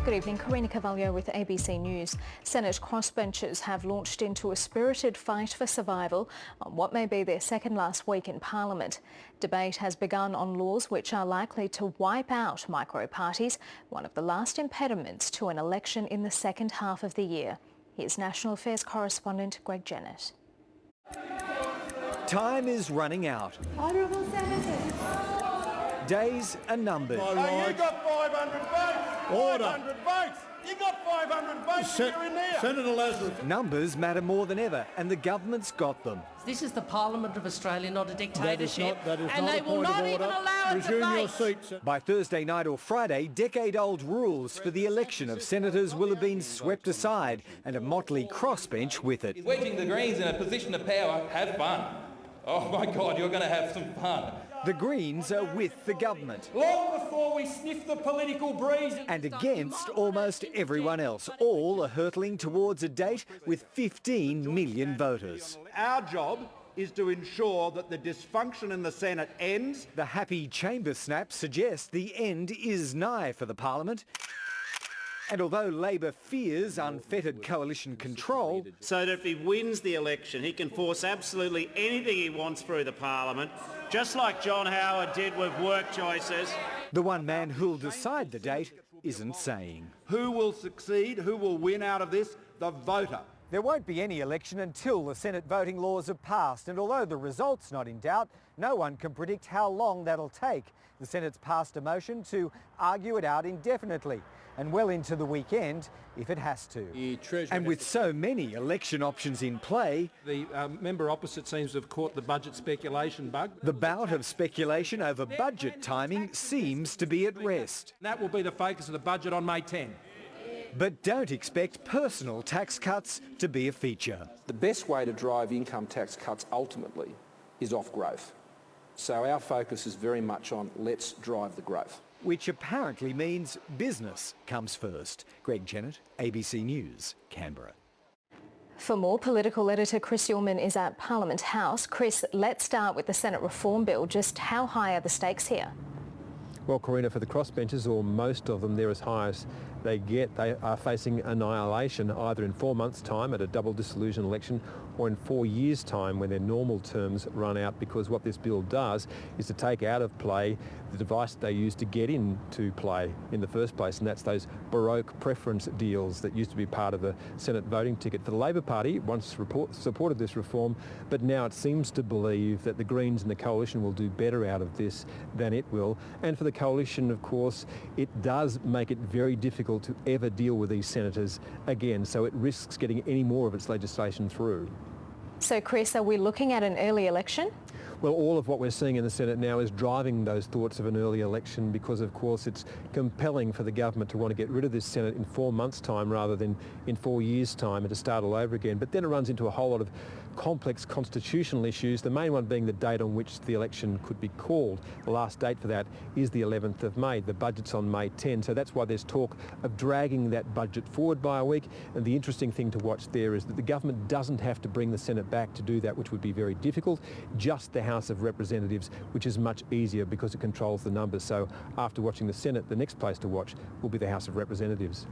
Good evening, Karina Carvalho with ABC News. Senate crossbenchers have launched into a spirited fight for survival on what may be their second last week in Parliament. Debate has begun on laws which are likely to wipe out micro-parties, one of the last impediments to an election in the second half of the year. Here's National Affairs correspondent Greg Jennett. Time is running out. Honourable Senators. Days are numbered. Hey, you got 500 votes. Order. 500 votes. You got 500 votes. You're in there. Senator Lazarus. Numbers matter more than ever, and the government's got them. This is the Parliament of Australia, not a dictatorship. That is and not they a will point not of even order. allow it to Resume your debate. seat. By Thursday night or Friday, decade-old rules for the election of senators will have been swept aside, and a motley crossbench with it. Wedging the Greens in a position of power, have fun. Oh my God, you're going to have some fun. The Greens are with the government. Long before we sniff the political breeze. And against almost everyone else. All are hurtling towards a date with 15 million voters. Our job is to ensure that the dysfunction in the Senate ends. The happy chamber snap suggests the end is nigh for the Parliament. And although Labor fears unfettered coalition control, so that if he wins the election, he can force absolutely anything he wants through the Parliament, just like John Howard did with work choices. the one man who'll decide the date isn't saying. Who will succeed? Who will win out of this? The voter. There won't be any election until the Senate voting laws are passed, and although the result's not in doubt, no one can predict how long that'll take. The Senate's passed a motion to argue it out indefinitely, and well into the weekend if it has to. And with so many election options in play, The member opposite seems to have caught the budget speculation bug. the bout of speculation over budget timing seems to be at rest. That will be the focus of the budget on May 10. But don't expect personal tax cuts to be a feature. The best way to drive income tax cuts ultimately is off growth. So our focus is very much on let's drive the growth. Which apparently means business comes first. Greg Jennett, ABC News, Canberra. For more, political editor Chris Ullman is at Parliament House. Chris, let's start with the Senate Reform Bill. Just how high are the stakes here? Well, Karina, for the crossbenchers, or most of them, they're as high as they get. They are facing annihilation either in 4 months' time at a double dissolution election or in 4 years' time when their normal terms run out, because what this bill does is to take out of play the device they used to get into play in the first place, and that's those Baroque preference deals that used to be part of the Senate voting ticket. For the Labor Party, once supported this reform, but now it seems to believe that the Greens and the Coalition will do better out of this than it will. And for the Coalition, of course, it does make it very difficult to ever deal with these senators again, so it risks getting any more of its legislation through. So, Chris, are we looking at an early election? Well, all of what we're seeing in the Senate now is driving those thoughts of an early election because, of course, it's compelling for the government to want to get rid of this Senate in 4 months' time rather than in 4 years' time and to start all over again. But then it runs into a whole lot of complex constitutional issues, the main one being the date on which the election could be called. The last date for that is the 11th of May. The budget's on May 10, so that's why there's talk of dragging that budget forward by a week. And the interesting thing to watch there is that the government doesn't have to bring the Senate back to do that, which would be very difficult. Just the House of Representatives, which is much easier because it controls the numbers. So after watching the Senate, the next place to watch will be the House of Representatives.